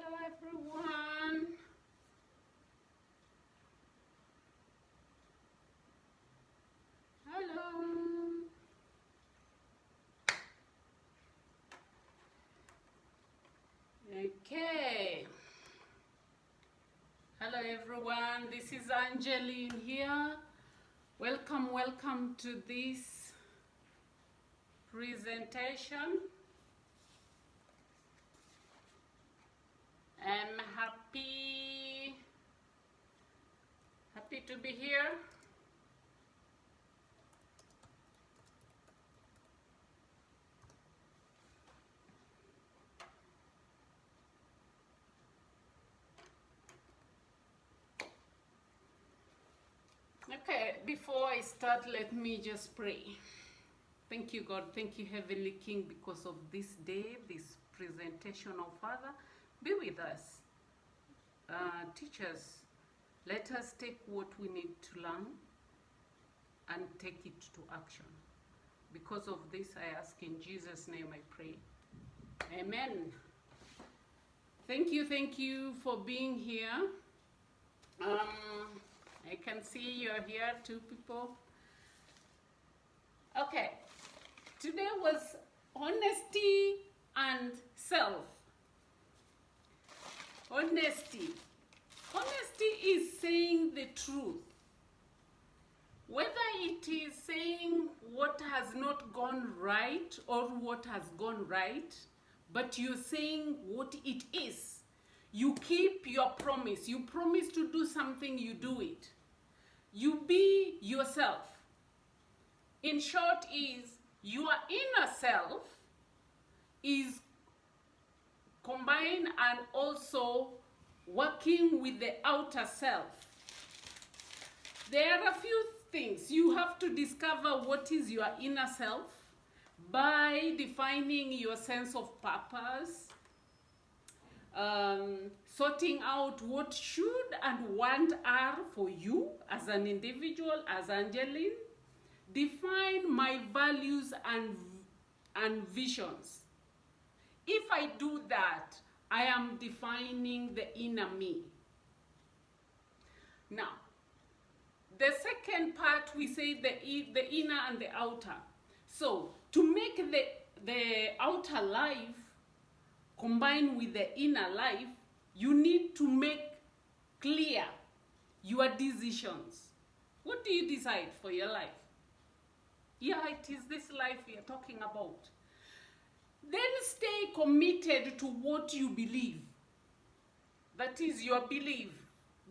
Hello everyone. Hello. Okay. Hello everyone. This is Angeline here. Welcome to this presentation. I'm happy to be here. Okay, before I start, let me just pray. Thank you, God. Thank you, Heavenly King, because of this day, this presentation, oh Father. Be with us. Teach us. Let us take what we need to learn and take it to action. Because of this, I ask in Jesus' name I pray. Amen. Thank you for being here. I can see you're here, 2 people. Okay, today was honesty and self. Honesty. Honesty is saying the truth. Whether it is saying what has not gone right or what has gone right, but you're saying what it is. You keep your promise. You promise to do something, you do it. You be yourself. In short, is your inner self is combined and also working with the outer self. There are a few things. You have to discover what is your inner self by defining your sense of purpose, sorting out what should and want are for you as an individual, as Angeline. Define my values and visions. If I do that, I am defining the inner me. Now, the second part, we say the inner and the outer. So, to make the outer life combine with the inner life, you need to make clear your decisions. What do you decide for your life? Yeah, it is this life we are talking about. Then stay committed to what you believe. That is your belief.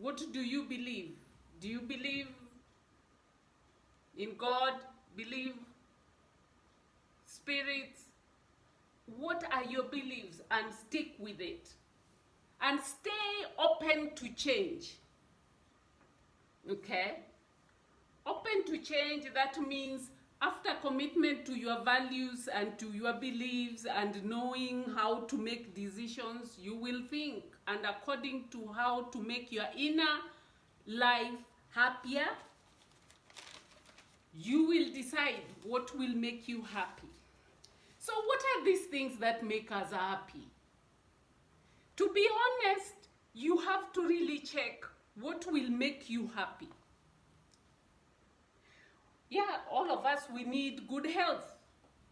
What do you believe? Do you believe in God? Believe spirits? What are your beliefs? And stick with it. And stay open to change. Okay? Open to change, that means after commitment to your values and to your beliefs and knowing how to make decisions, you will think, and according to how to make your inner life happier, you will decide what will make you happy. So what are these things that make us happy? To be honest, you have to really check what will make you happy. Yeah, all of us, we need good health.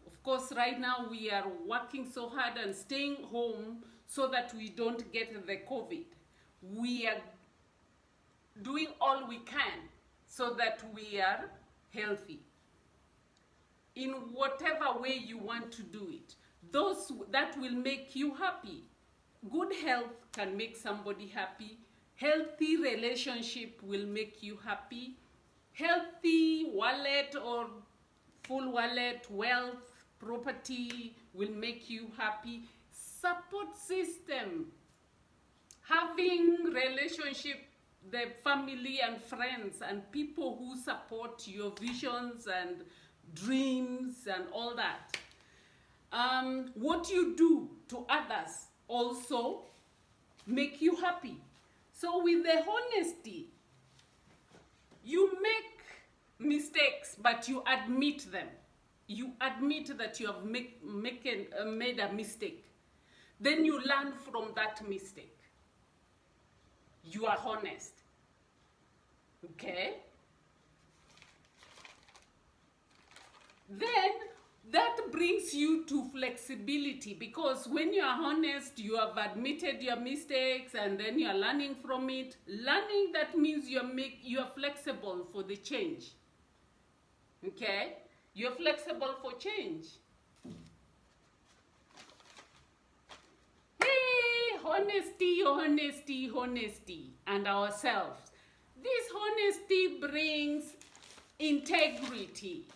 Of course, right now we are working so hard and staying home so that we don't get the COVID. We are doing all we can so that we are healthy. In whatever way you want to do it. That will make you happy. Good health can make somebody happy. Healthy relationship will make you happy. Healthy wallet or full wallet, wealth, property will make you happy. Support system, having relationship, the family and friends and people who support your visions and dreams and all that. What you do to others also make you happy. So with the honesty, you make mistakes, but you admit them. You admit that you have made a mistake. then you learn from that mistake. You are honest. Okay? Then that brings you to flexibility, because when you are honest, you have admitted your mistakes and then you are learning from it. Learning, that means you are flexible for the change. Okay? You're flexible for change. Hey, honesty, honesty, honesty, and ourselves. This honesty brings integrity.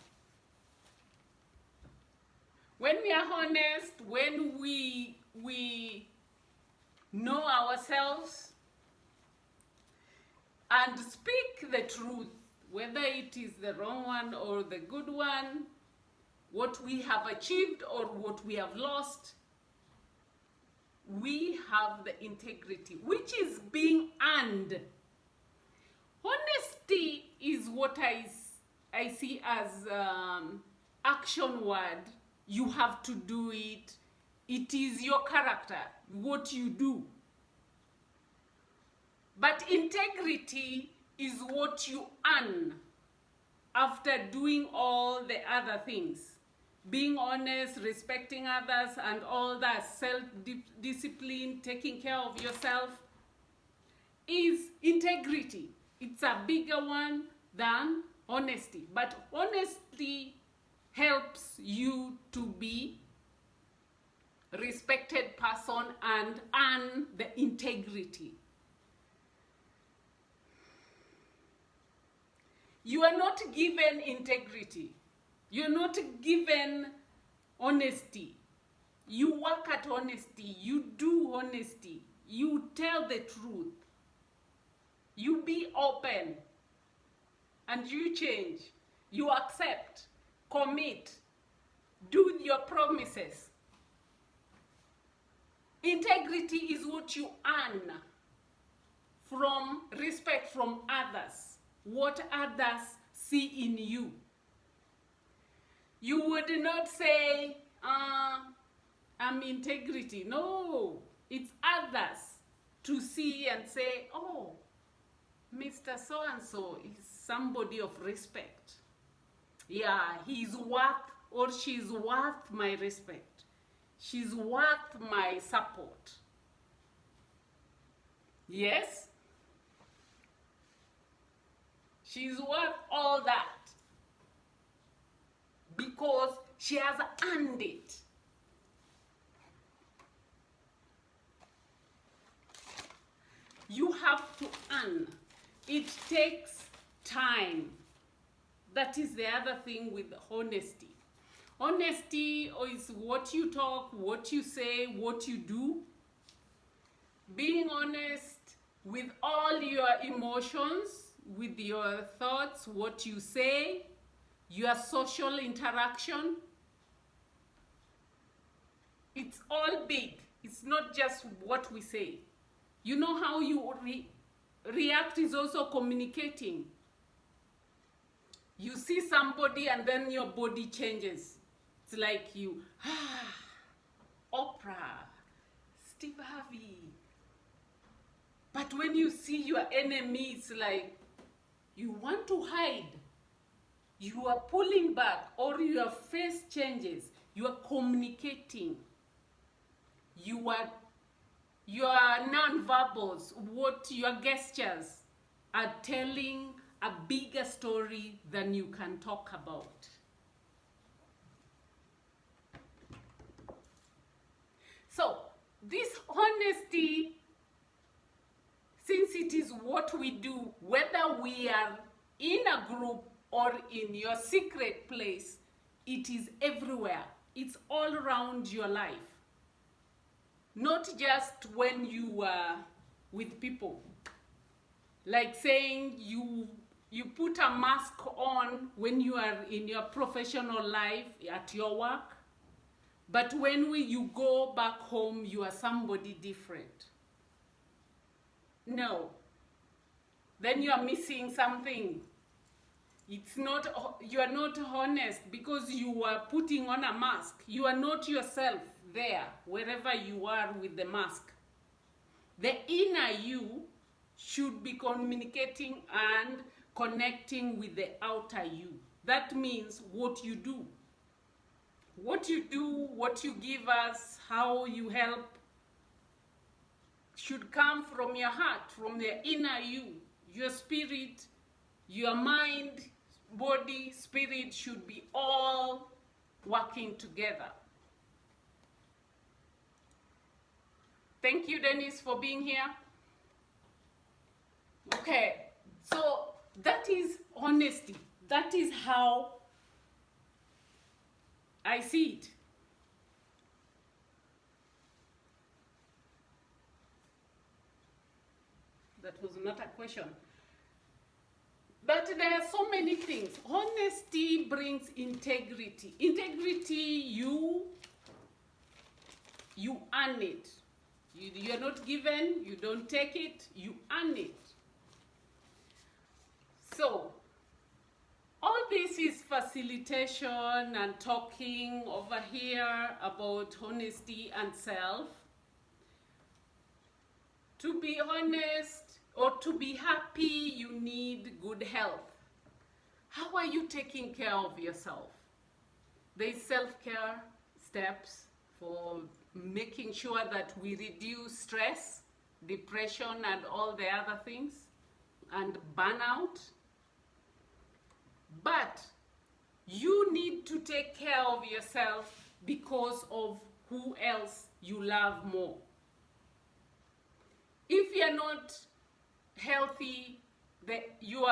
When we are honest, when we know ourselves and speak the truth, whether it is the wrong one or the good one, what we have achieved or what we have lost, we have the integrity, which is being earned. Honesty is what I see as action word. You have to do it. It is your character, what you do. But integrity is what you earn after doing all the other things. Being honest, respecting others, and all that, self-discipline, taking care of yourself, is integrity. It's a bigger one than honesty. But honesty helps you to be a respected person and earn the integrity. You are not given integrity. You're not given honesty. You work at honesty. You do honesty. You tell the truth. You be open. And you change. You accept. Commit. Do your promises. Integrity is what you earn from respect from others. What others see in you. You would not say, I'm integrity. No, it's others to see and say, oh, Mr. So-and-so is somebody of respect. Yeah, he's worth or she's worth my respect. She's worth my support. Yes? She's worth all that. Because she has earned it. You have to earn. It takes time. That is the other thing with honesty. Honesty is what you talk, what you say, what you do. Being honest with all your emotions, with your thoughts, what you say, your social interaction. It's all big. It's not just what we say. You know how you react is also communicating. You see somebody and then your body changes. It's like you, Oprah, Steve Harvey. But when you see your enemy, it's like you want to hide. You are pulling back, or your face changes. You are communicating. Your non-verbals, what your gestures are telling a bigger story than you can talk about. So, this honesty, since it is what we do, whether we are in a group or in your secret place, it is everywhere. It's all around your life. Not just when you are with people. Like saying you put a mask on when you are in your professional life, at your work. But when you go back home, you are somebody different. No. Then you are missing something. It's not, you are not honest because you are putting on a mask. You are not yourself there, wherever you are with the mask. The inner you should be communicating and connecting with the outer you. That means what you do. What you do, what you give us, how you help, should come from your heart, from the inner you. Your spirit, your mind, body, spirit should be all working together. Thank you, Dennis, for being here. Okay, so that is honesty. That is how I see it. That was not a question. But there are so many things. Honesty brings integrity. Integrity, you earn it. You're not given, you don't take it, you earn it. So, all this is facilitation and talking over here about honesty and self. To be honest or to be happy, you need good health. How are you taking care of yourself? There's self-care steps for making sure that we reduce stress, depression, and all the other things, and burnout. But you need to take care of yourself because of who else you love more. If you're not healthy, your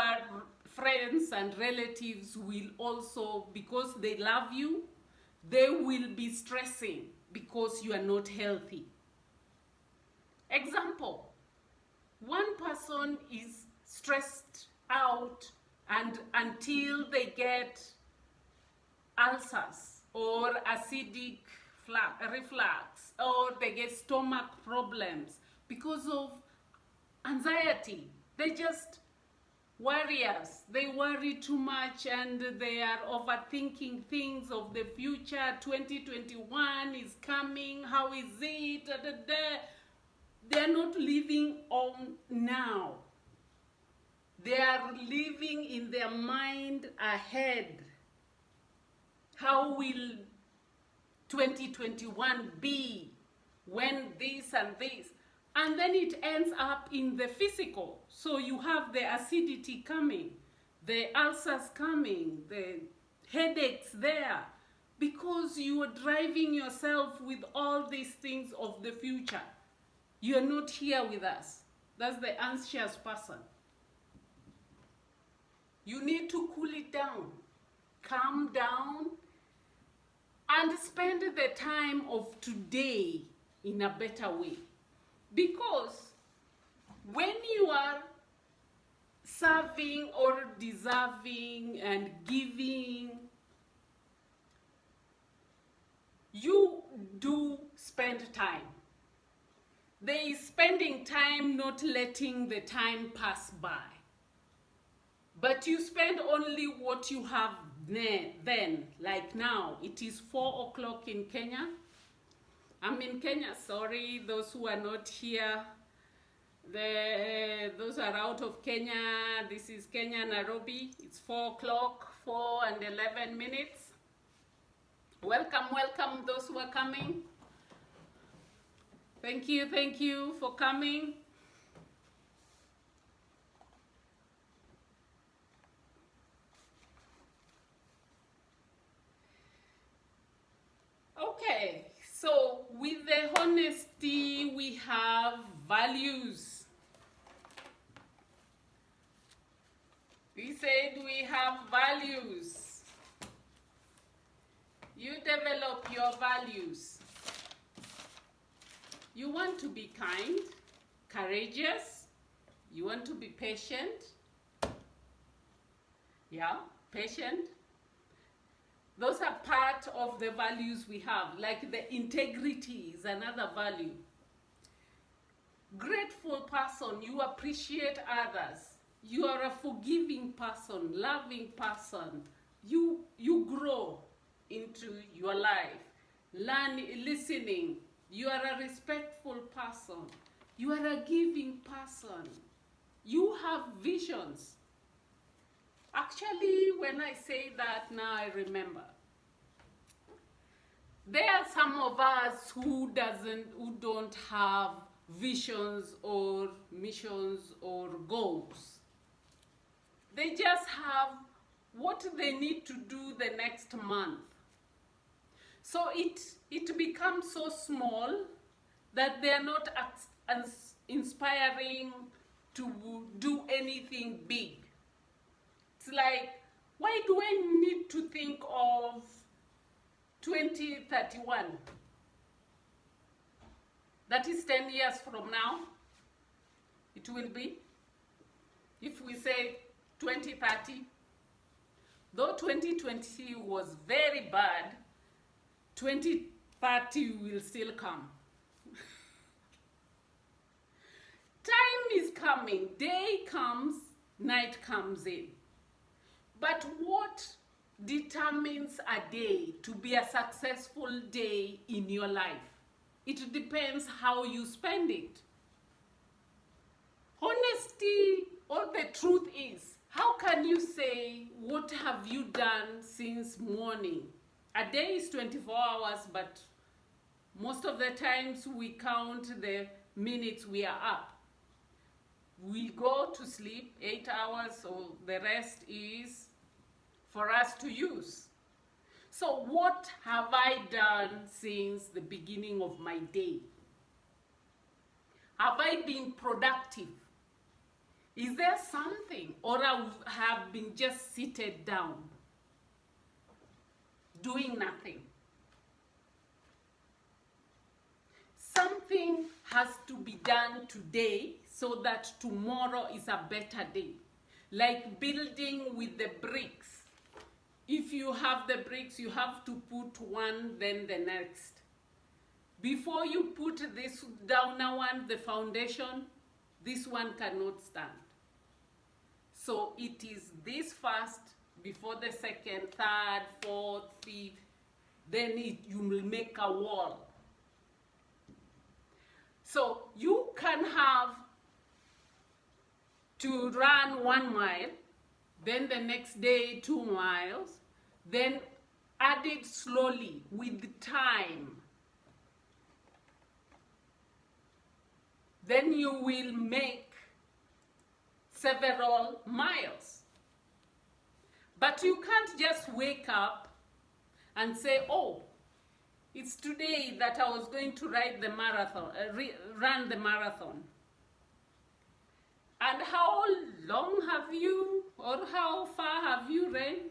friends and relatives will also, because they love you, they will be stressing because you are not healthy. Example, one person is stressed out and until they get ulcers or acidic reflux or they get stomach problems because of anxiety. They just warriors. They worry too much and they are overthinking things of the future. 2021 is coming. How is it? They are not living on now. They are living in their mind ahead. How will 2021 be when this and this? And then it ends up in the physical. So you have the acidity coming, the ulcers coming, the headaches there, because you are driving yourself with all these things of the future. You are not here with us. That's the anxious person. You need to cool it down, calm down, and spend the time of today in a better way. Because when you are serving or deserving and giving, you do spend time. There is spending time, not letting the time pass by. But you spend only what you have then, like now. It is 4 o'clock in Kenya. I'm in Kenya, sorry, those who are not here. Those are out of Kenya. This is Kenya, Nairobi. It's 4 o'clock, 4 and 11 minutes. Welcome, welcome those who are coming. Thank you for coming. Okay, so with the honesty, we have values. We said we have values. You develop your values. You want to be kind, courageous. You want to be patient. Yeah, patient. Those are part of the values we have, like the integrity is another value. Grateful person, you appreciate others. you are a forgiving person, loving person. You grow into your life, listening. You are a respectful person. You are a giving person. You have visions. Actually, when I say that now, I remember. There are some of us who don't have visions or missions or goals. They just have what they need to do the next month. So it becomes so small that they're not as inspiring to do anything big. It's like, why do I need to think of 2031? That is 10 years from now. It will be. If we say 2030, though 2020 was very bad, 2030 will still come. Time is coming. Day comes, night comes in. But what determines a day to be a successful day in your life? It depends how you spend it. Honesty, or the truth is, how can you say, what have you done since morning? A day is 24 hours, but most of the times we count the minutes we are up. We go to sleep 8 hours, so the rest is for us to use. So what have I done since the beginning of my day? Have I been productive? Is there something, or I have been just seated down, doing nothing? Something has to be done today so that tomorrow is a better day. Like building with the bricks. If you have the bricks, you have to put one, then the next. Before you put this downer one, the foundation, this one cannot stand. So it is this first, before the second, third, fourth, fifth, then you will make a wall. So you can have to run 1 mile, then the next day 2 miles, then add it slowly with time. Then you will make several miles. But you can't just wake up and say, oh, it's today that I was going to run the marathon. And how long have you, or how far have you run?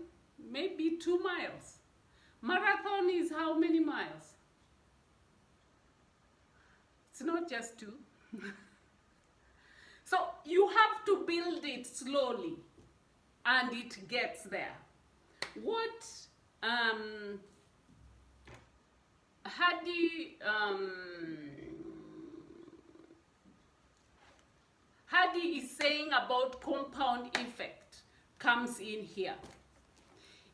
Maybe 2 miles. Marathon is how many miles? It's not just 2. So you have to build it slowly, and it gets there. What Hadi is saying about compound effect comes in here.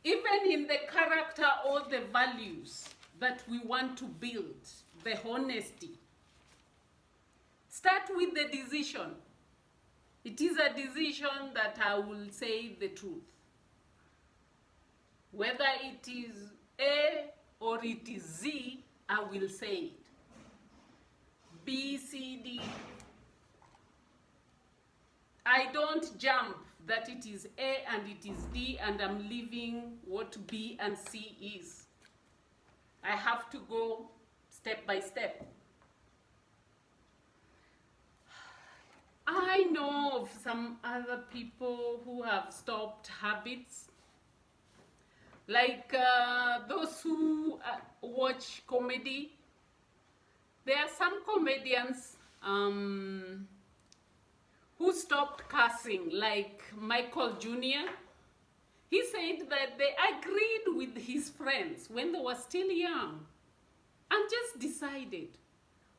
Even in the character or the values that we want to build, the honesty. Start with the decision. It is a decision that I will say the truth. Whether it is A or it is Z, I will say it. B, C, D. I don't jump that it is A and it is D and I'm leaving what B and C is. I have to go step by step. I know of some other people who have stopped habits, like those who watch comedy. There are some comedians who stopped cussing, like Michael Jr. He said that they agreed with his friends when they were still young and just decided,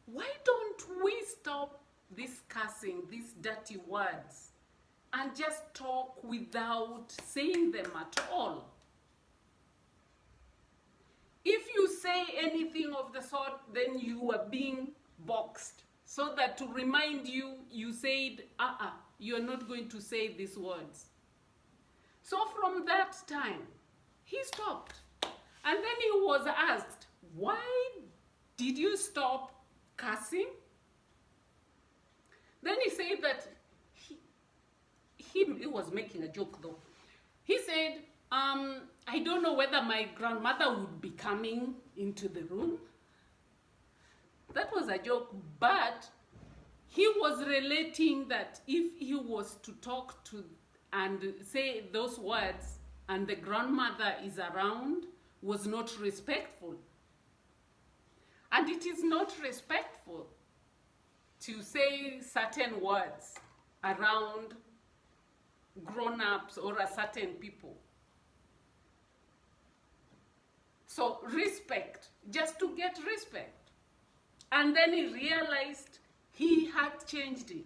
why don't we stop this cussing, these dirty words? and just talk without saying them at all. If you say anything of the sort, then you are being boxed, so that to remind you, you said, you're not going to say these words. So from that time, he stopped. And then he was asked, why did you stop cursing? Then he said that he was making a joke though. He said, I don't know whether my grandmother would be coming into the room. That was a joke, but he was relating that if he was to talk to and say those words and the grandmother is around, was not respectful. And it is not respectful to say certain words around grown-ups or a certain people. So respect, just to get respect. And then he realized he had changed it.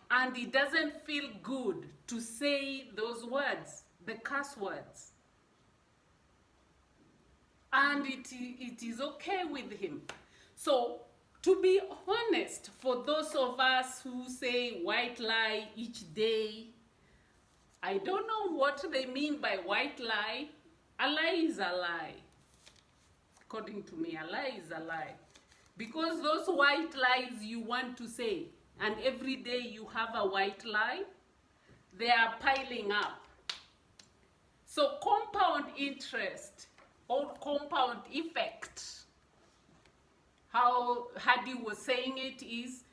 And it doesn't feel good to say those words, the curse words. And it is okay with him. So, to be honest, for those of us who say white lie each day, I don't know what they mean by white lie. A lie is a lie. According to me, a lie is a lie. Because those white lies you want to say, and every day you have a white lie, they are piling up. So compound interest or compound effect, how Hadi was saying it, is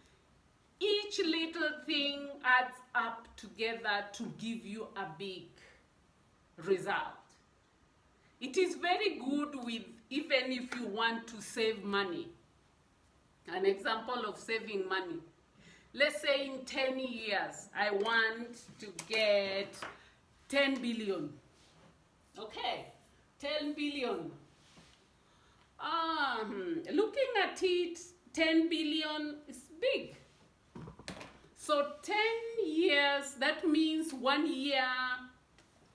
each little thing adds up together to give you a big result. It is very good with, even if you want to save money. An example of saving money. Let's say in 10 years, I want to get 10 billion. Okay, 10 billion. Looking at it, 10 billion is big. So 10 years, that means 1 year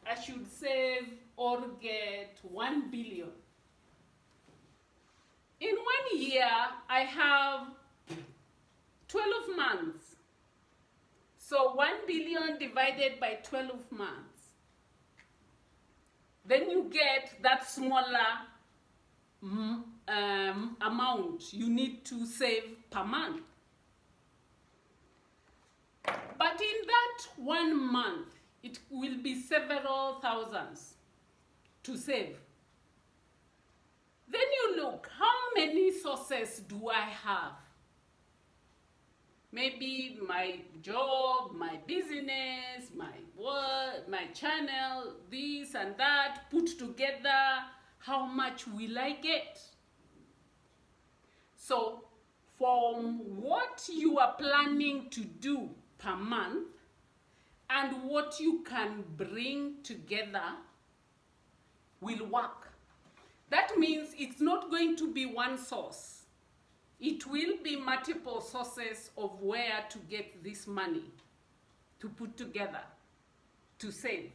I should save or get 1 billion. In 1 year, I have 12 months. So 1 billion divided by 12 months. Then you get that smaller amount you need to save per month. But in that 1 month, it will be several thousands to save. Then you look, how many sources do I have? Maybe my job, my business, my work, my channel, this and that, put together, how much will I get? So, from what you are planning to do per month and what you can bring together will work. That means it's not going to be one source. It will be multiple sources of where to get this money to put together, to save,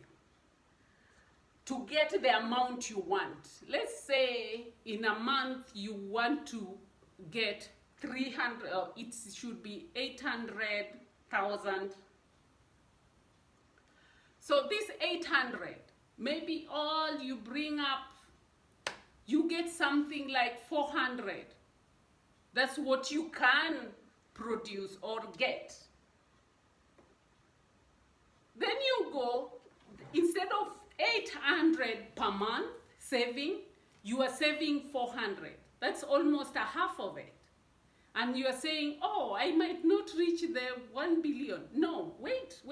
to get the amount you want. Let's say in a month you want to get 300, it should be 800,000. So this 800, maybe all you bring up, you get something like 400. That's what you can produce or get. Then you go, instead of 800 per month saving, you are saving 400. That's almost a half of it. And you are saying, oh, I might not reach the 1 billion. No, wait.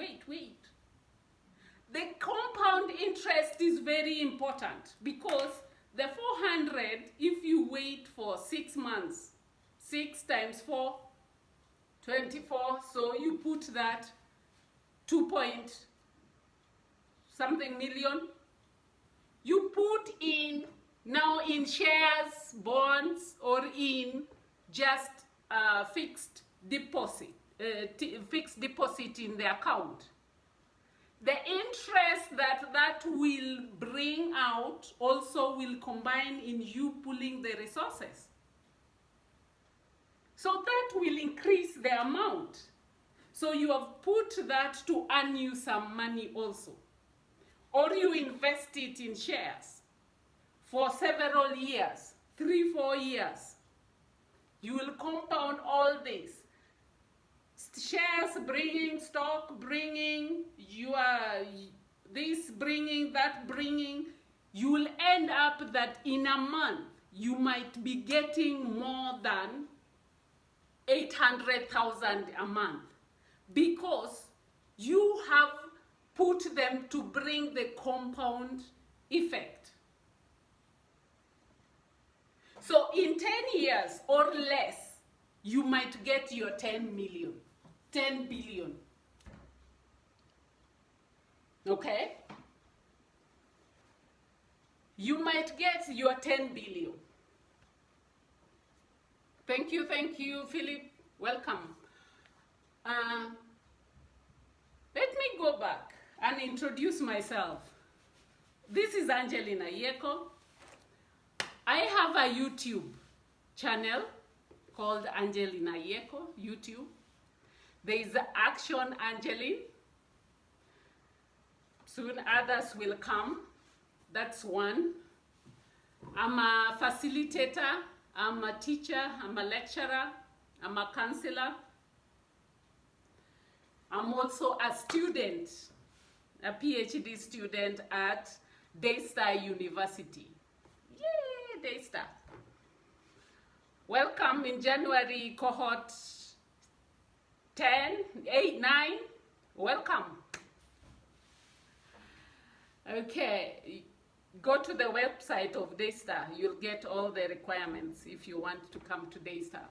The compound interest is very important because the 400, if you wait for 6 months, 6 times 4, 24, so you put that 2 point something million. You put in now in shares, bonds, or in just fixed deposit in the account. The interest that will bring out also will combine in you pulling the resources. So that will increase the amount. So you have put that to earn you some money also. Or you invest it in shares for several years, 3-4 years. You will compound all this. Shares bringing, stock bringing, this bringing, that bringing. You will end up that in a month, you might be getting more than 800,000 a month, because you have put them to bring the compound effect. So in 10 years or less, you might get your 10 million, 10 billion. Okay? You might get your 10 billion. Thank you, Philip. Welcome. Let me go back and introduce myself. This is Angelina Yeko. I have a YouTube channel called Angelina Yeko, YouTube. There is Action Angeline. Soon others will come. That's one. I'm a facilitator. I'm a teacher, I'm a lecturer, I'm a counselor. I'm also a student, a PhD student at Daystar University. Yay, Daystar. Welcome in January cohort 10, 8, 9. Welcome. Okay. Go to the website of Daystar. You'll get all the requirements if you want to come to Daystar.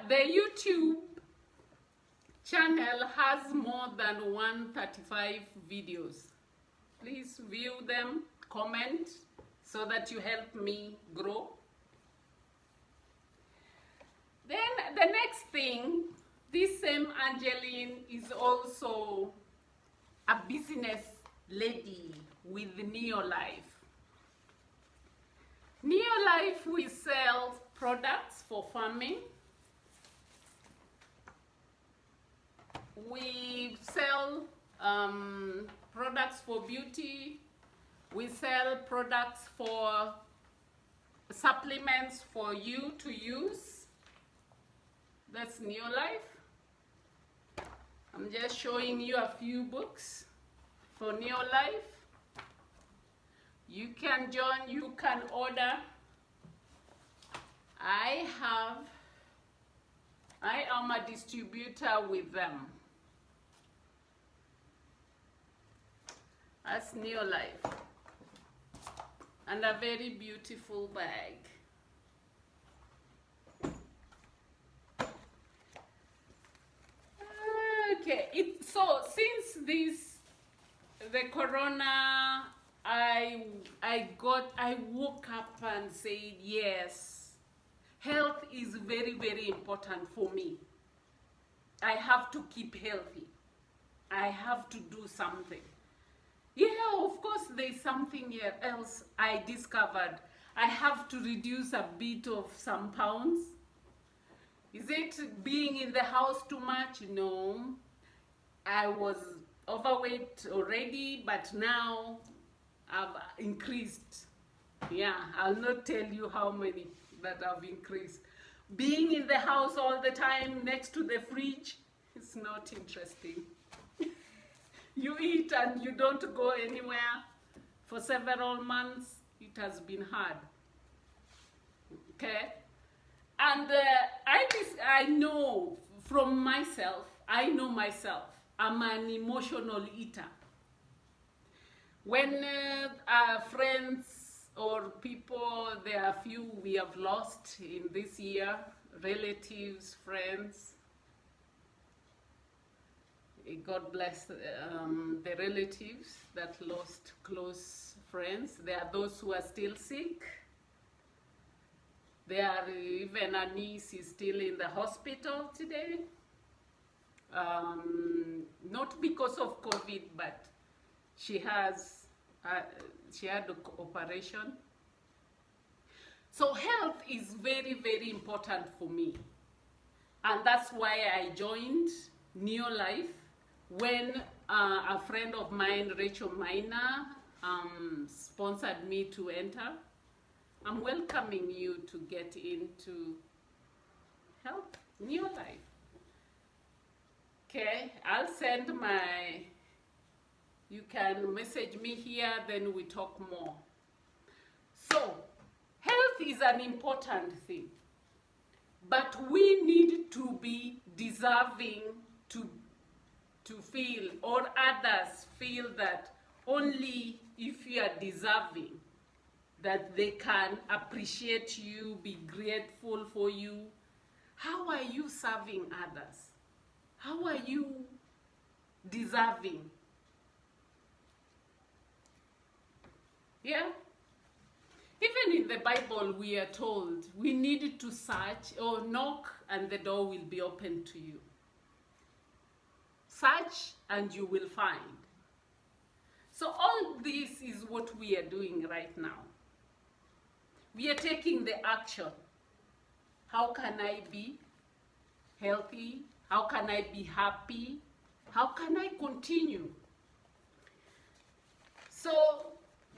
The YouTube channel has more than 135 videos. Please view them, comment, so that you help me grow. Then the next thing, this same Angeline is also a business lady with Neolife. Neolife, we sell products for farming. We sell products for beauty. We sell products for supplements for you to use. That's Neolife. I'm just showing you a few books for Neolife. You can join, you can order. I am a distributor with them. That's Neolife. And a very beautiful bag. Okay, so since the corona, I woke up and said, yes, health is very, very important for me. I have to keep healthy. I have to do something. Yeah, of course, there's something else I discovered. I have to reduce a bit of some pounds. Is it being in the house too much? No. I was overweight already, but now I've increased. Yeah, I'll not tell you how many that I've increased. Being in the house all the time next to the fridge, it's not interesting. You eat and you don't go anywhere for several months. It has been hard. Okay? And I know from myself, I know myself, I'm an emotional eater. When friends or people, there are few we have lost in this year, relatives, friends. God bless the relatives that lost close friends. There are those who are still sick. There are even a niece is still in the hospital today. not because of COVID, but she has she had an operation. So health is very, very important for me, and that's why I joined Neo Life when a friend of mine, Rachel Miner, sponsored me to enter. I'm welcoming you to get into health, Neo Life. Okay, I'll send my, you can message me here, then we talk more. So, health is an important thing, but we need to be deserving to feel, or others feel that only if you are deserving, that they can appreciate you, be grateful for you. How are you serving others? How are you deserving? Yeah? Even in the Bible, we are told we need to search or knock and the door will be open to you. Search and you will find. So all this is what we are doing right now. We are taking the action. How can I be healthy? How can I be happy? How can I continue? So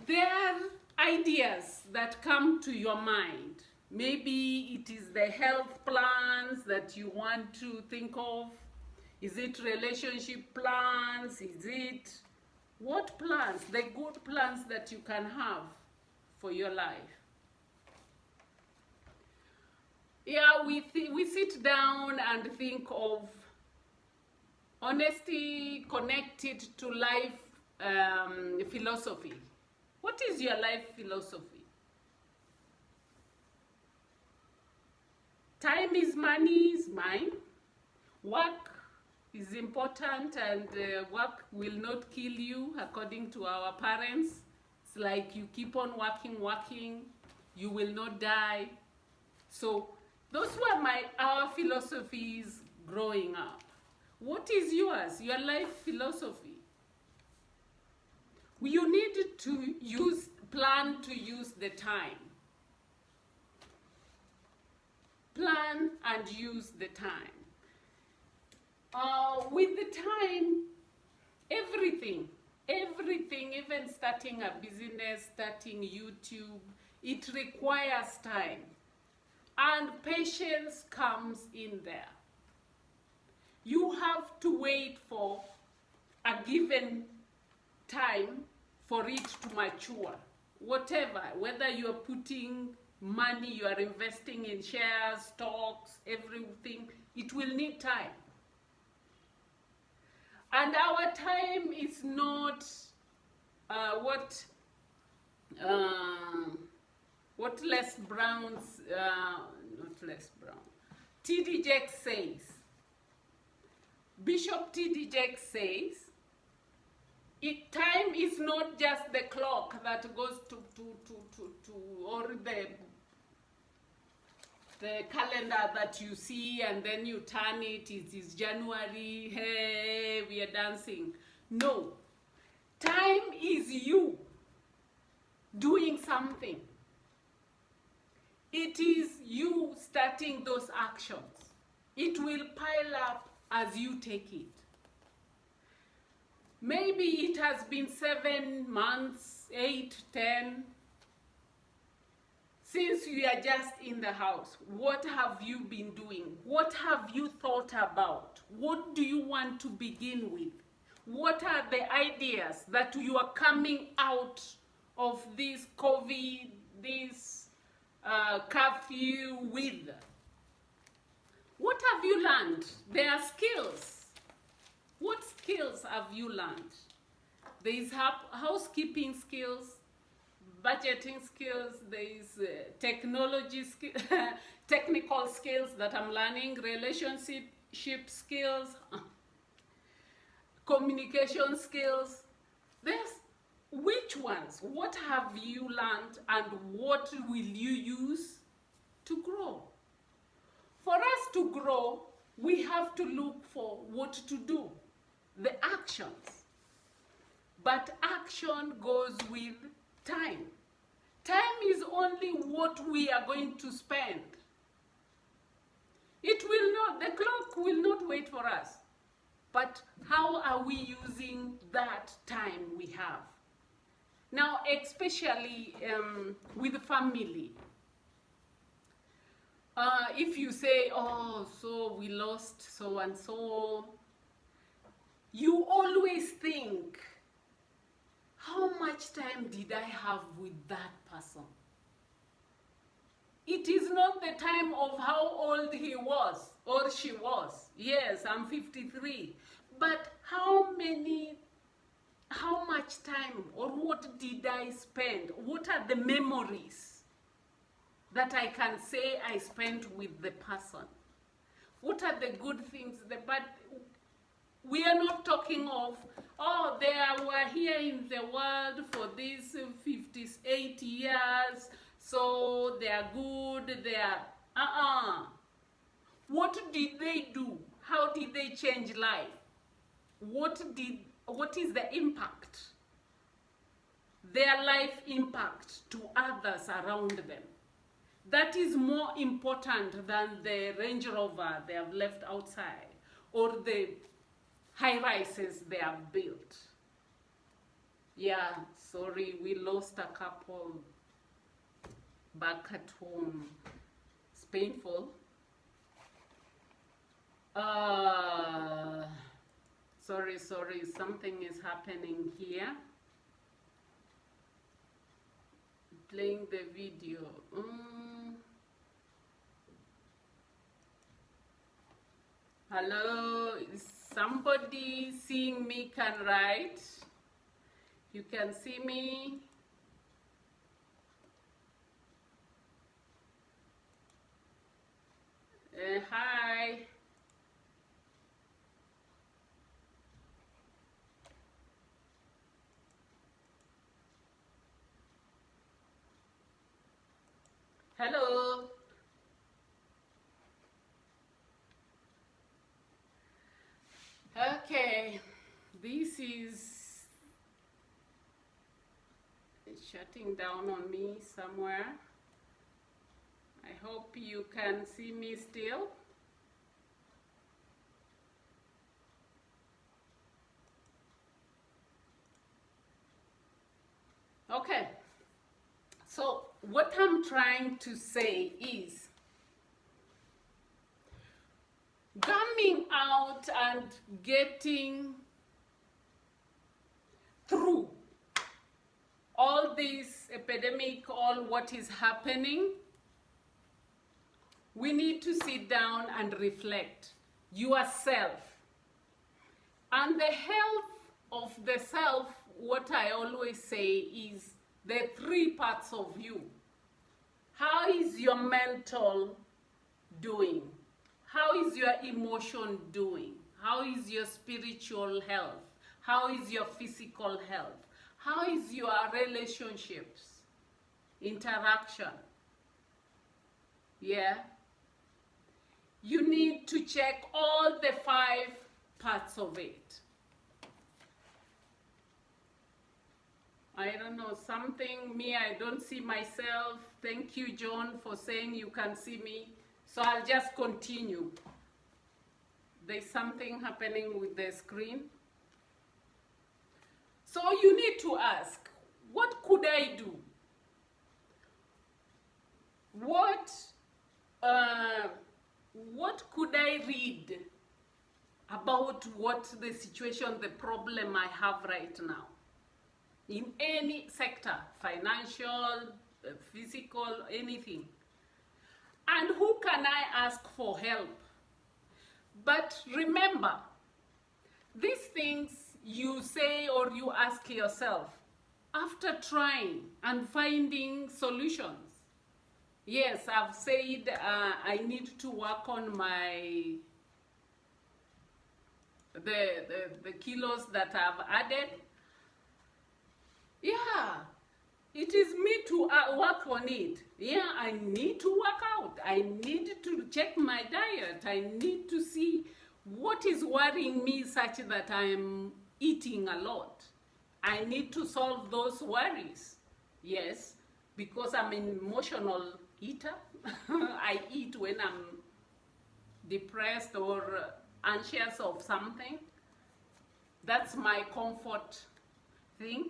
there are ideas that come to your mind. Maybe it is the health plans that you want to think of. Is it relationship plans? Is it what plans? The good plans that you can have for your life. Yeah, we sit down and think of honesty connected to life philosophy. What is your life philosophy? Time is money is mine. Work is important, and work will not kill you, according to our parents. It's like you keep on working, you will not die. So those were our philosophies growing up. What is yours, your life philosophy? You need to plan to use the time. Plan and use the time. With the time, everything, even starting a business, starting YouTube, it requires time. And patience comes in there. You have to wait for a given time for it to mature. Whatever, whether you're putting money, you are investing in shares, stocks, everything, it will need time. And our time is not what Les Brown's, not Les Brown, T.D. Jakes says. Bishop T.D. Jakes says, time is not just the clock that goes to or the calendar that you see and then you turn it, it is January, hey, we are dancing. No, time is you doing something. It is you starting those actions. It will pile up as you take it. Maybe it has been 7 months, 8, 10, since you are just in the house. What have you been doing? What have you thought about? What do you want to begin with? What are the ideas that you are coming out of this COVID, this curfew with? What have you learned? There are skills. What skills have you learned? There is housekeeping skills, budgeting skills, there is technology technical skills that I'm learning, relationship skills, communication skills. There's which ones? What have you learned and what will you use to grow? For us to grow, we have to look for what to do, the actions. But action goes with time. Time is only what we are going to spend. It will not, the clock will not wait for us. But how are we using that time we have? Now, especially with family. If you say, oh, so we lost so and so, you always think, how much time did I have with that person? It is not the time of how old he was or she was. Yes, I'm 53. But how much time or what did I spend? What are the memories that I can say I spent with the person? What are the good things? But we are not talking of, oh, they were here in the world for these 58 years, so they are good, they are, What did they do? How did they change life? What is the impact? Their life impact to others around them. That is more important than the Range Rover they have left outside or the high-rises they have built. Yeah, sorry, we lost a couple back at home. It's painful. Sorry, something is happening here. Playing the video. Hello, is somebody seeing me can write? You can see me? Hi. Hello. Okay, this is shutting down on me somewhere. I hope you can see me still. Okay, so what I'm trying to say is coming out and getting through all this epidemic, all what is happening, we need to sit down and reflect yourself. And the health of the self, what I always say is the three parts of you. How is your mental doing? How is your emotion doing? How is your spiritual health? How is your physical health? How is your relationships, interaction? Yeah. You need to check all the 5 parts of it. I don't know, something, I don't see myself. Thank you, John, for saying you can see me. So I'll just continue. There's something happening with the screen. So you need to ask, what could I do? What could I read about what the situation, the problem I have right now? In any sector, financial, physical, anything. And who can I ask for help? But remember, these things you say or you ask yourself after trying and finding solutions. Yes, I've said I need to work on my the kilos that I've added. Yeah, it is me to work on it. Yeah, I need to work out. I need to check my diet. I need to see what is worrying me such that I'm eating a lot. I need to solve those worries. Yes, because I'm an emotional eater. I eat when I'm depressed or anxious of something. That's my comfort thing.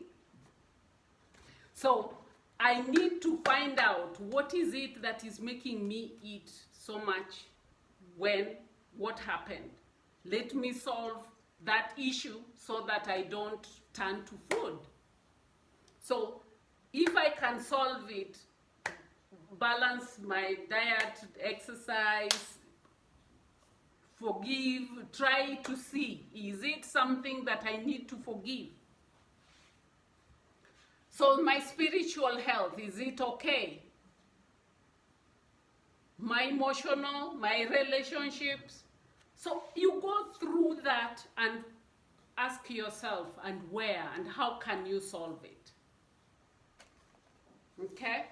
So I need to find out what is it that is making me eat so much, what happened. Let me solve that issue so that I don't turn to food. So if I can solve it, balance my diet, exercise, forgive, try to see, is it something that I need to forgive? So my spiritual health, is it okay? My emotional, my relationships. So you go through that and ask yourself, and where and how can you solve it? Okay?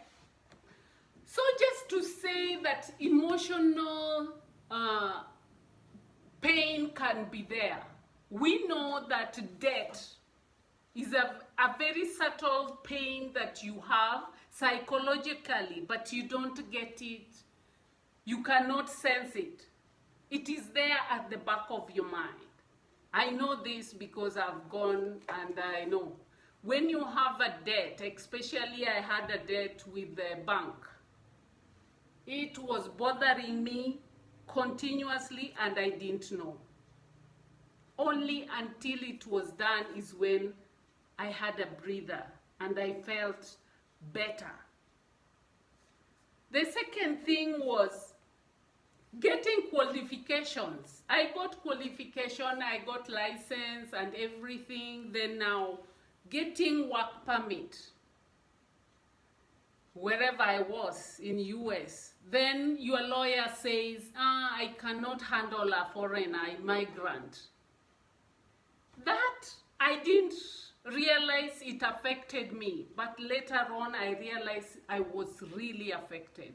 So just to say that emotional pain can be there. We know that debt is a very subtle pain that you have psychologically, but you don't get it. You cannot sense it. It is there at the back of your mind. I know this because I've gone and I know. When you have a debt, especially I had a debt with the bank, it was bothering me continuously and I didn't know. Only until it was done is when I had a breather and I felt better. The second thing was getting qualifications. I got qualification, I got license and everything. Then now getting work permit wherever I was in US. Then your lawyer says, I cannot handle a foreigner, a migrant. That I didn't realize it affected me, but later on I realized I was really affected.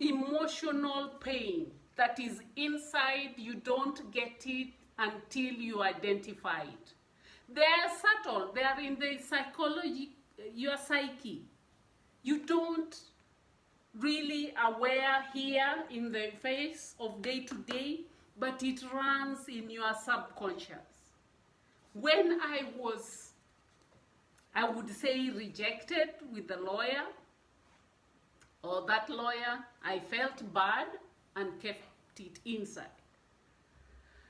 Emotional pain that is inside, you don't get it until you identify it. They are subtle, they are in the psychology, your psyche. You don't really aware here in the face of day to day, but it runs in your subconscious. When I would say rejected with the lawyer or that lawyer, I felt bad and kept it inside.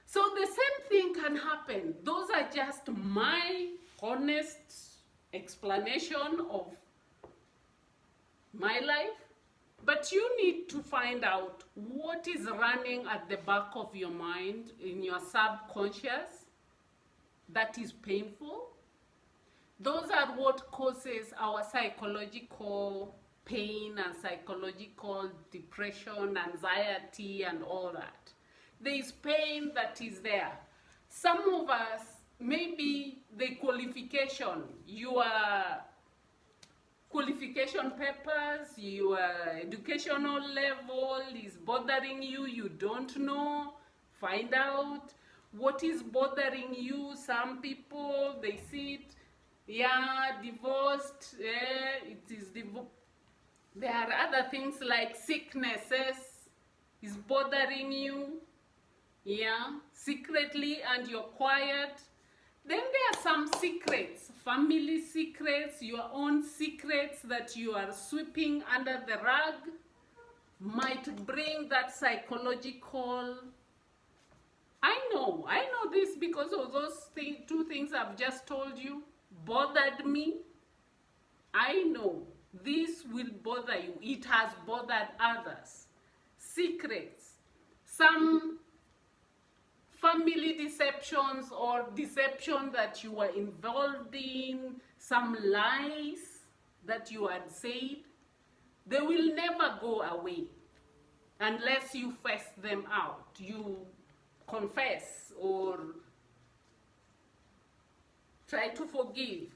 So the same thing can happen. Those are just my honest explanation of my life. But you need to find out what is running at the back of your mind, in your subconscious, that is painful. Those are what causes our psychological pain and psychological depression, anxiety, and all that. There is pain that is there. Some of us, maybe the qualification, your qualification papers, your educational level is bothering you, you don't know, find out what is bothering you. Some people, they sit, divorced, it is there are other things like sicknesses is bothering you, secretly, and you're quiet. Then there are some secrets, family secrets, your own secrets that you are sweeping under the rug, might bring that psychological. I know this because of those two things I've just told you bothered me. I know this will bother you. It has bothered others. Secrets, some family deceptions or deception that you were involved in, some lies that you had said, they will never go away unless you face them out. You confess or try to forgive.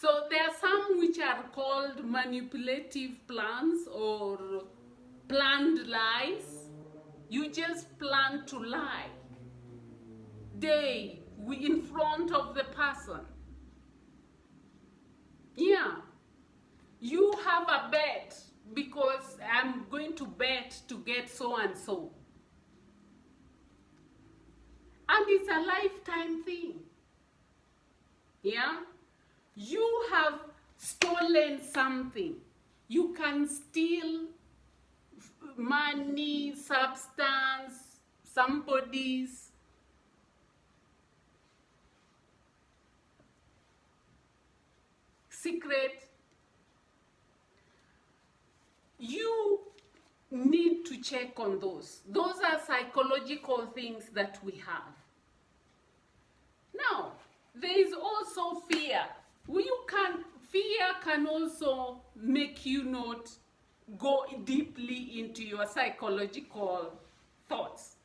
So there are some which are called manipulative plans or planned lies. You just plan to lie in front of the person. Yeah. You have a bet because I'm going to bet to get so and so. And it's a lifetime thing. Yeah? You have stolen something. You can steal money, substance, somebody's secret. You need to check on those. Those are psychological things that we have. Now, there is also fear. Fear can also make you not go deeply into your psychological thoughts.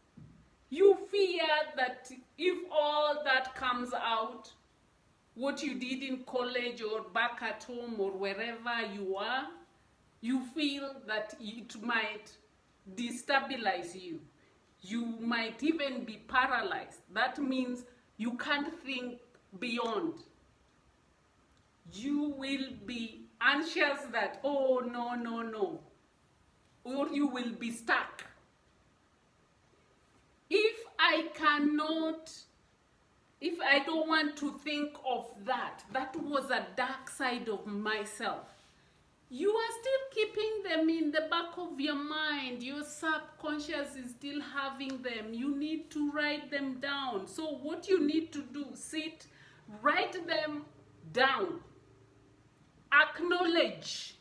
You fear that if all that comes out, what you did in college or back at home or wherever you are, you feel that it might destabilize you. You might even be paralyzed. That means you can't think beyond. You will be anxious that, oh, no. Or you will be stuck. If I don't want to think of that was a dark side of myself, you are still keeping them in the back of your mind. Your subconscious is still having them. You need to write them down. So what you need to do, write them down. Acknowledge.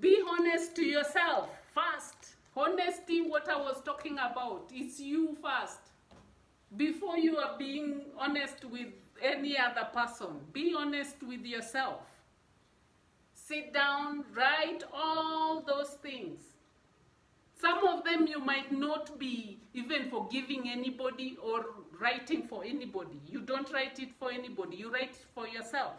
Be honest to yourself first. Honesty, what I was talking about, it's you first. Before you are being honest with any other person, be honest with yourself. Sit down, write all those things. Some of them you might not be even forgiving anybody or writing for anybody. You don't write it for anybody, you write it for yourself.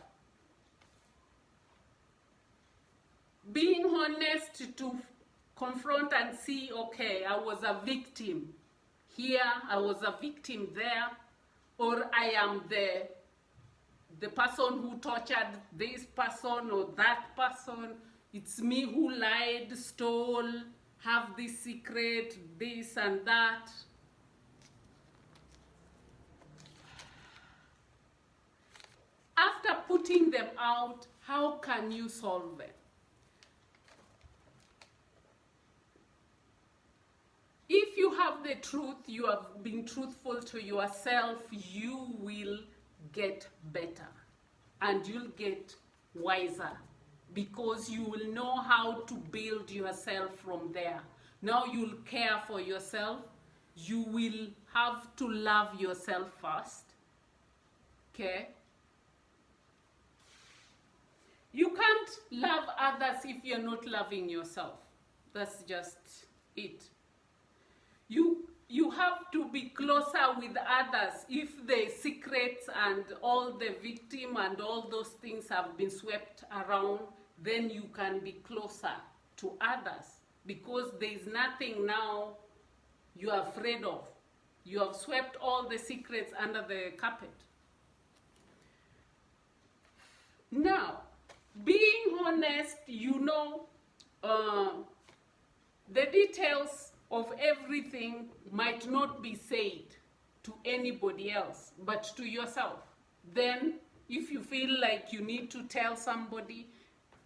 Being honest to confront and see, okay, I was a victim here, I was a victim there, or I am the person who tortured this person or that person. It's me who lied, stole, have this secret, this and that. After putting them out, how can you solve them? If you have the truth, you have been truthful to yourself, you will get better and you'll get wiser because you will know how to build yourself from there. Now you'll care for yourself. You will have to love yourself first. Okay? You can't love others if you're not loving yourself. That's just it. You have to be closer with others if the secrets and all the victim and all those things have been swept around, then you can be closer to others because there is nothing now you are afraid of. You have swept all the secrets under the carpet. Now, being honest, the details of everything might not be said to anybody else, but to yourself. Then, if you feel like you need to tell somebody,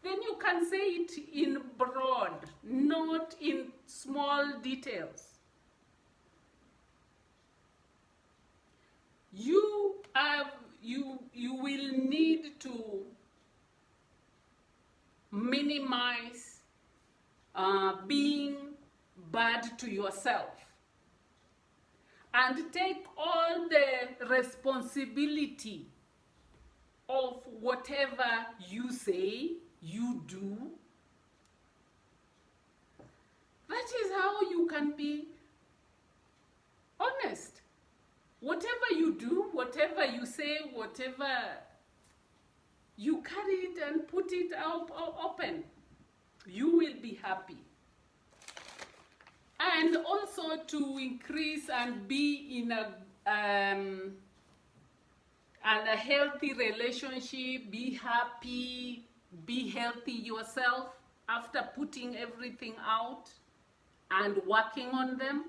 then you can say it in broad, not in small details. You will need to minimize being bad to yourself and take all the responsibility of whatever you say, you do. That is how you can be honest. Whatever you do, whatever you say, whatever you carry it and put it out open. You will be happy. And also to increase and be in a healthy relationship, be happy, be healthy yourself after putting everything out and working on them.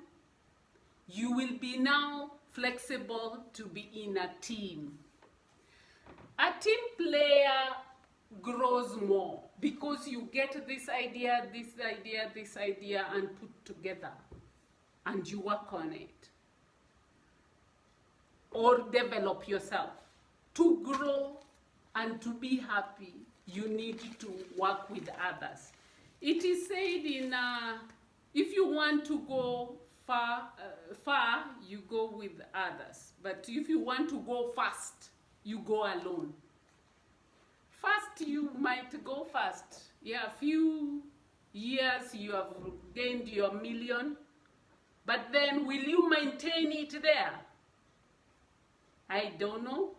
You will be now flexible to be in a team. A team player grows more because you get this idea, and put together, and you work on it. Or develop yourself. To grow and to be happy, you need to work with others. It is said in, if you want to go far, you go with others. But if you want to go fast, you go alone. Fast, you might go fast. Yeah, a few years you have gained your million, but then will you maintain it there? I don't know.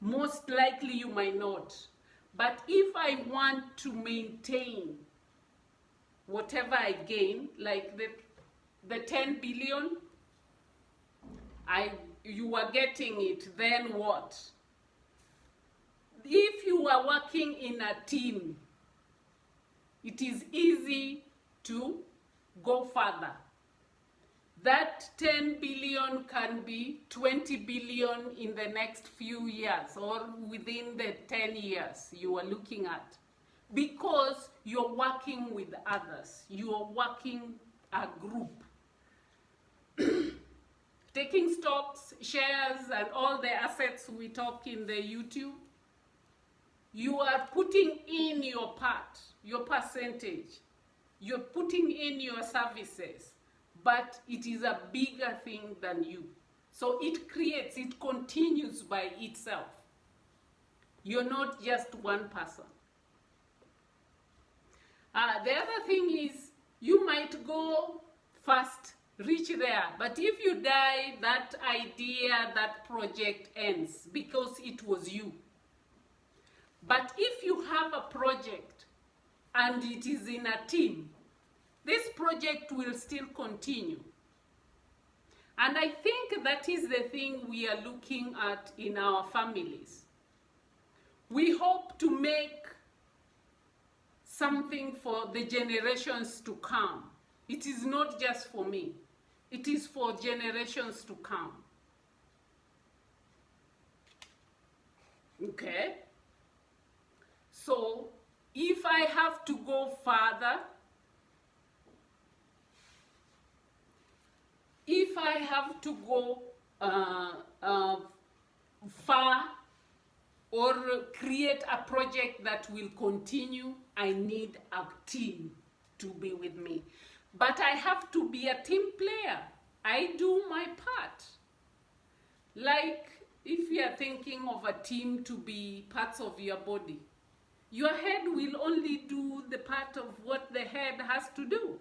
Most likely you might not. But if I want to maintain whatever I gain, like the 10 billion, you are getting it, then what? If you are working in a team, it is easy to go further. That 10 billion can be 20 billion in the next few years or within the 10 years you are looking at, because you're working with others. You are working a group. Taking stocks, shares, and all the assets we talk in the YouTube, you are putting in your part, your percentage. You're putting in your services. But it is a bigger thing than you. So it continues by itself. You're not just one person. The other thing is, you might go fast, reach there, but if you die, that idea, that project ends because it was you. But if you have a project and it is in a team, this project will still continue. And I think that is the thing we are looking at in our families. We hope to make something for the generations to come. It is not just for me. It is for generations to come. Okay? So, if I have to go further, if I have to go far or create a project that will continue, I need a team to be with me. But I have to be a team player. I do my part. Like if you are thinking of a team to be parts of your body, your head will only do the part of what the head has to do.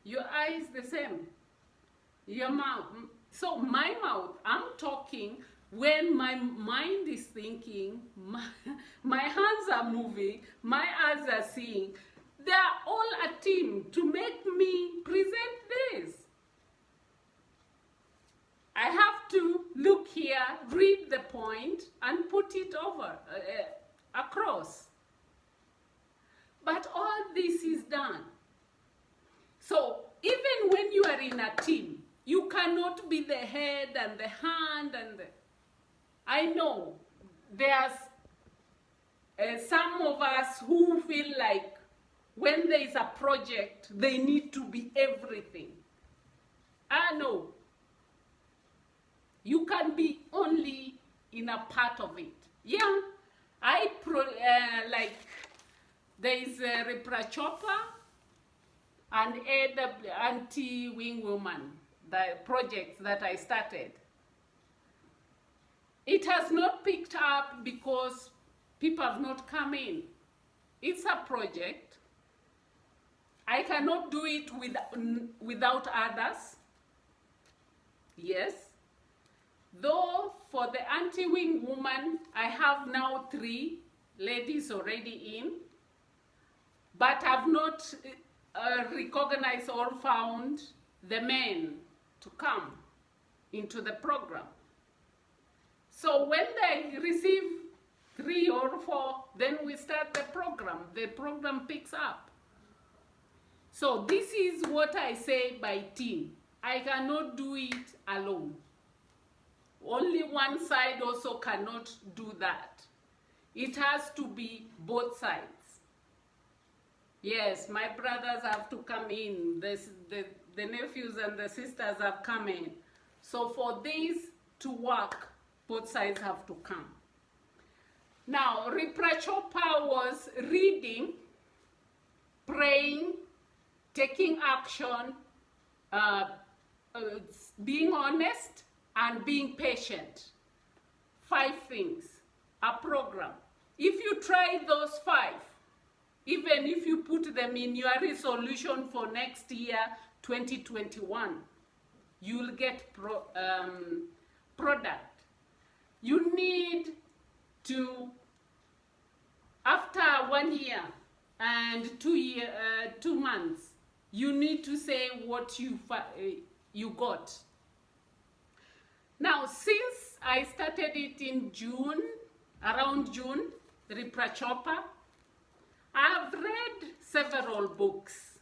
Your eyes the same. Your mouth. So my mouth, I'm talking when my mind is thinking, my hands are moving, my eyes are seeing. They are all a team to make me present this. I have to look here, read the point, and put it over, across. But all this is done. So even when you are in a team, you cannot be the head and the hand and the... I know there's some of us who feel like when there is a project, they need to be everything. I know. You can be only in a part of it. Yeah, like there is a Repra Chopper and Anti-Wing Woman, the project that I started. It has not picked up because people have not come in. It's a project. I cannot do it without others. Yes. Though for the anti-wing woman, I have now 3 ladies already in, but I've not recognized or found the men to come into the program. So when they receive 3 or 4, then we start the program. The program picks up. So this is what I say by team. I cannot do it alone. Only one side also cannot do that. It has to be both sides. Yes, my brothers have to come in. The nephews and the sisters have come in. So for this to work, both sides have to come. Now, Riprachopa was reading, praying, taking action, being honest, and being patient. 5 things, a program. If you try those 5, even if you put them in your resolution for next year, 2021, you'll get product. You need to, after 1 year and 2 months, you need to say what you got. Now, since I started it in June, around June, Riprachopa, I've read several books.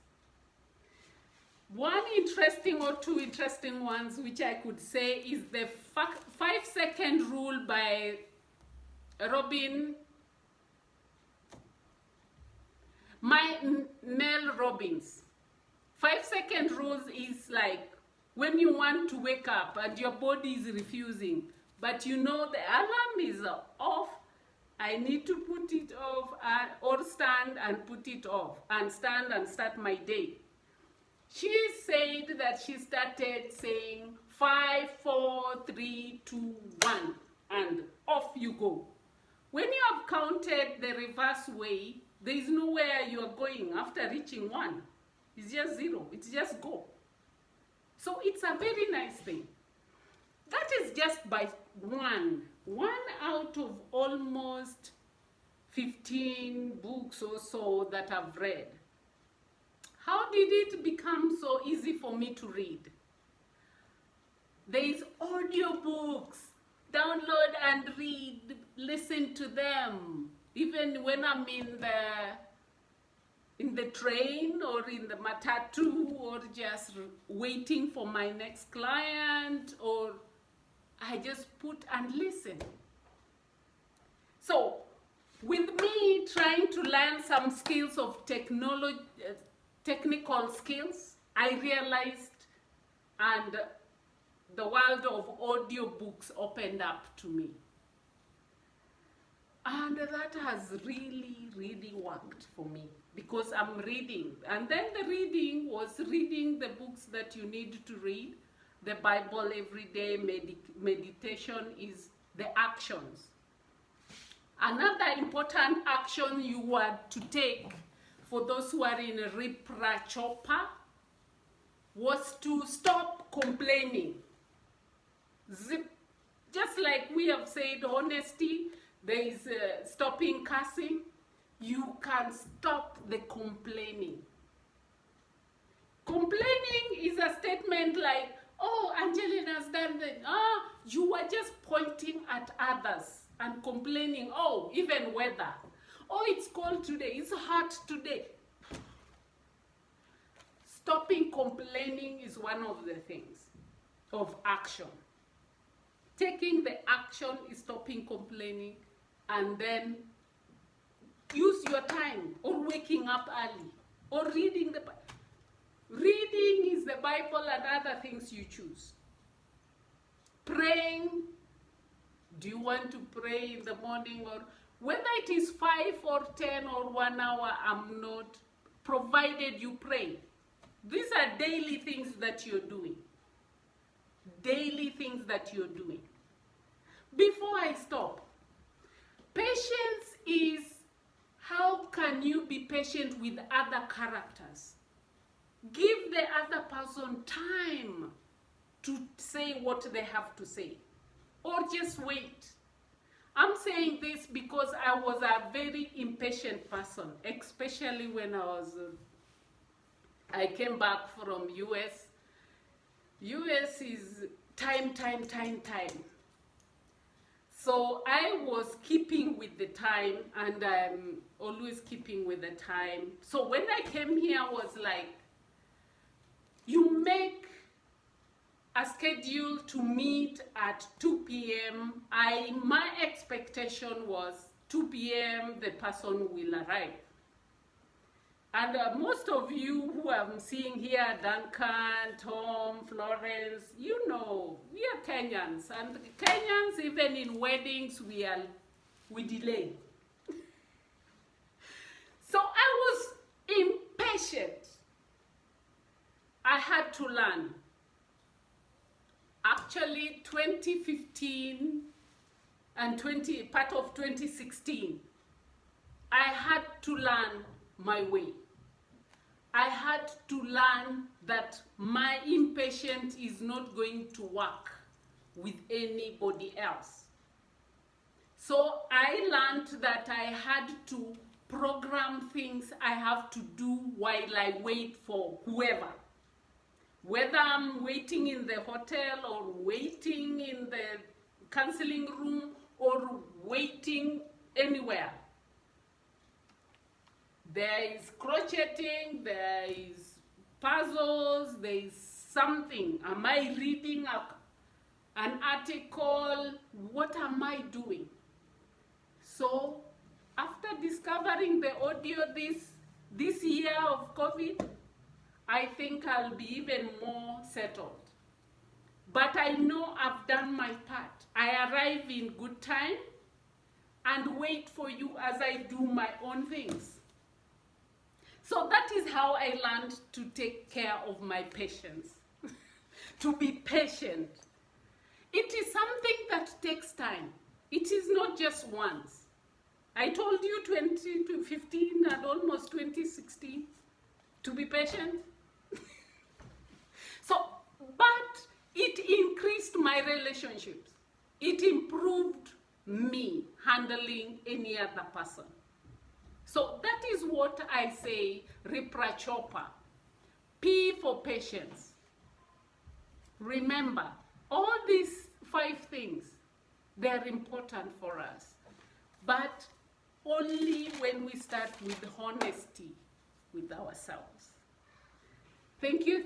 One interesting or 2 interesting ones which I could say is the 5-second rule by Mel Robbins. 5-second rules is like when you want to wake up and your body is refusing, but you know the alarm is off, I need to put it off or stand and put it off and stand and start my day. She said that she started saying 5, 4, 3, 2, 1 and off you go. When you have counted the reverse way, there is nowhere you are going after reaching 1. It's just 0. It's just go. So it's a very nice thing. That is just by one out of almost 15 books or so that I've read. How did it become so easy for me to read? There is audiobooks. Download and read, listen to them. Even when I'm in the train or in the matatu or just waiting for my next client, or I just put and listen. So with me trying to learn some skills of technical skills, I realized and the world of audiobooks opened up to me. And that has really, really worked for me because I'm reading. And then the reading was reading the books that you need to read. The Bible every day, meditation is the actions. Another important action you were to take for those who are in Riprachopa was to stop complaining. Just like we have said, honesty, there is stopping cussing. You can stop the complaining. Complaining is a statement like, oh, Angelina's done that. You were just pointing at others and complaining. Oh, even weather. Oh, it's cold today. It's hot today. Stopping complaining is one of the things of action. Taking the action is stopping complaining, and then use your time, or waking up early, or reading the Bible. Reading is the Bible and other things you choose. Praying, do you want to pray in the morning, or whether it is 5 or 10 or 1 hour, I'm not, provided you pray. These are daily things that you're doing. Daily things that you're doing. Before I stop, patience is how can you be patient with other characters? Give the other person time to say what they have to say. or just wait. I'm saying this because I was a very impatient person, especially when I came back from US. US is time. So I was keeping with the time, and I'm always keeping with the time. So when I came here, I was like, you make a schedule to meet at 2 p.m. My expectation was 2 p.m. the person will arrive. And most of you who I'm seeing here, Duncan, Tom, Florence, you know, we are Kenyans. And Kenyans, even in weddings, we delay. So I was impatient. I had to learn. Actually, 2015 and part of 2016, I had to learn my way. I had to learn that my impatience is not going to work with anybody else. So I learned that I had to program things I have to do while I wait for whoever. Whether I'm waiting in the hotel or waiting in the counseling room or waiting anywhere. There is crocheting, there is puzzles, there is something. Am I reading an article? What am I doing? So after discovering the audio this year of COVID, I think I'll be even more settled. But I know I've done my part. I arrive in good time and wait for you as I do my own things. So that is how I learned to take care of my patience. To be patient. It is something that takes time. It is not just once. I told you 2015 and almost 2016 to be patient. So, but it increased my relationships. It improved me handling any other person. So that is what I say, Riprachopa. P for patience. Remember, all these 5 things, they're important for us. But only when we start with honesty with ourselves. Thank you.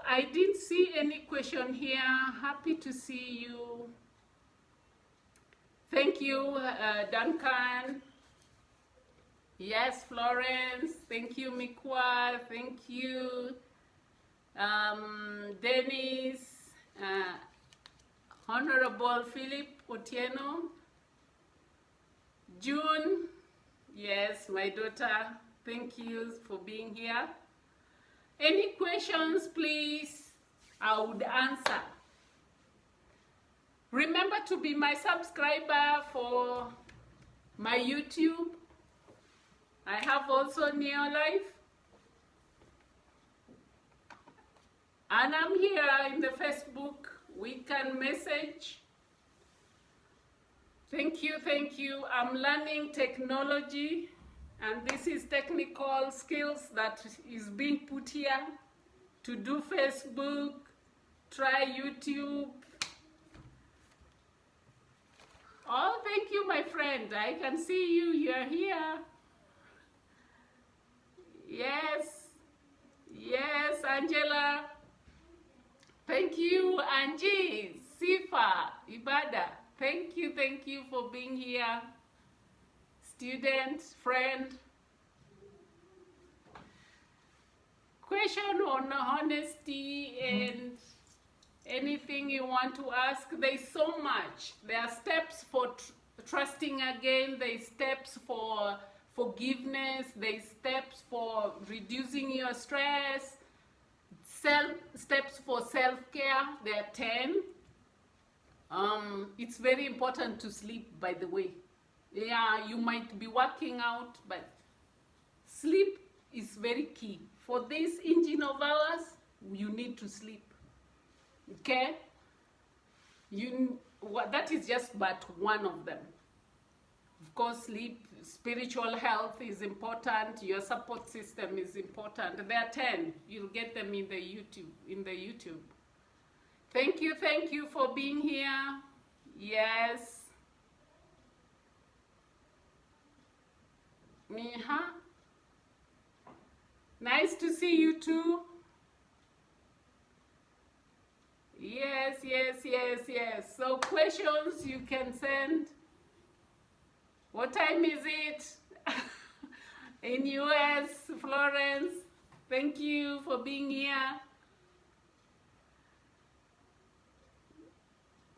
I didn't see any question here. Happy to see you. Thank you, Duncan. Yes, Florence. Thank you, Mikwa. Thank you, Dennis. Honorable Philip Otieno. June. Yes, my daughter. Thank you for being here. Any questions, please? I would answer. Remember to be my subscriber for my YouTube. I have also Neolife. And I'm here in the Facebook. We can message. Thank you. I'm learning technology. And this is technical skills that is being put here to do Facebook, try YouTube. Oh, thank you, my friend. I can see you. You're here. Yes, Angela. Thank you, Angie, Sifa, Ibada. Thank you for being here. Student, friend. Question on honesty and anything you want to ask. There's so much. There are steps for trusting again. There's steps for forgiveness. There's steps for reducing your stress. Steps for self-care. There are 10. It's very important to sleep, by the way. Yeah, you might be working out, but sleep is very key. For this engine of ours, you need to sleep. Okay? that is just but one of them. Of course, sleep, spiritual health is important. Your support system is important. There are 10. You'll get them in the YouTube. Thank you for being here. Yes. Nice to see you too. Yes. So questions you can send. What time is it? In US, Florence. Thank you for being here.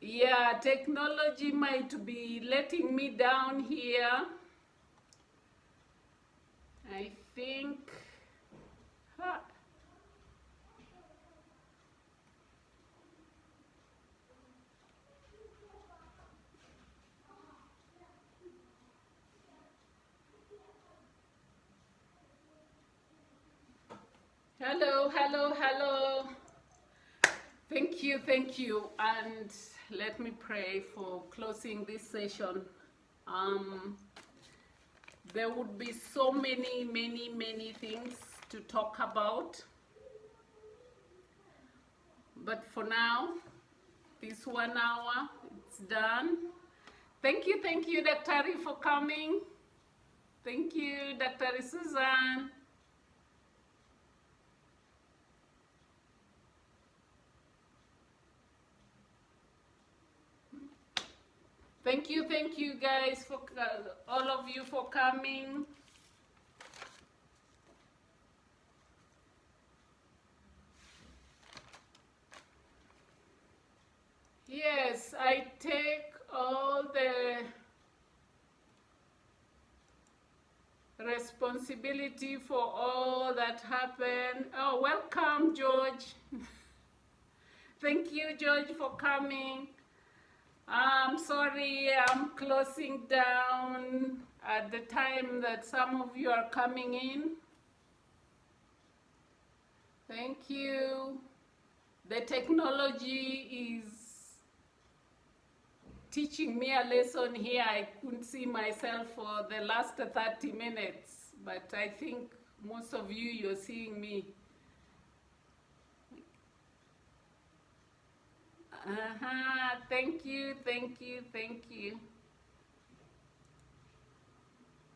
Yeah, technology might be letting me down here. I think. Hello. Thank you. And let me pray for closing this session. There would be so many things to talk about. But for now, this 1 hour, it's done. Thank you, Dr. for coming. Thank you, Dr. Susan. Thank you guys, for all of you for coming. Yes, I take all the responsibility for all that happened. Oh, welcome, George. Thank you, George, for coming. I'm sorry, I'm closing down at the time that some of you are coming in. Thank you. The technology is teaching me a lesson here. I couldn't see myself for the last 30 minutes, but I think most of you, you're seeing me. Thank you.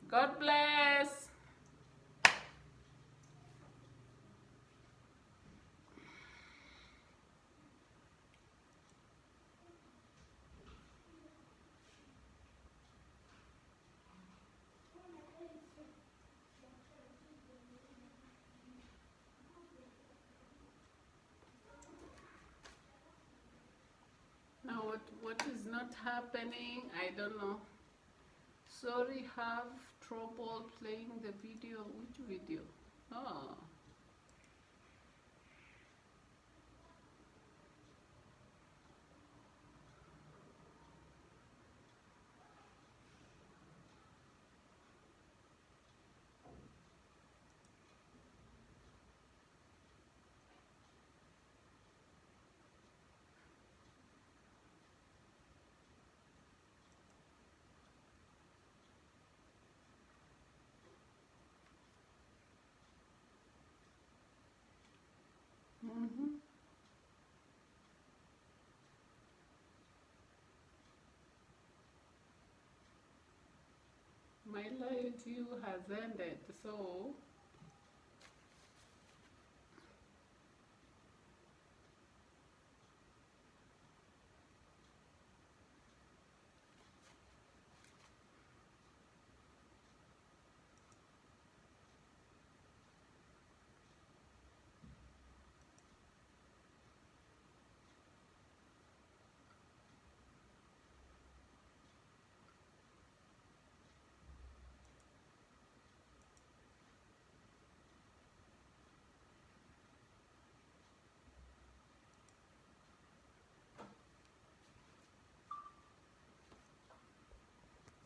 God bless. Now what is not happening? I don't know. Sorry, have trouble playing the video. Which video? Oh. My live view has ended, so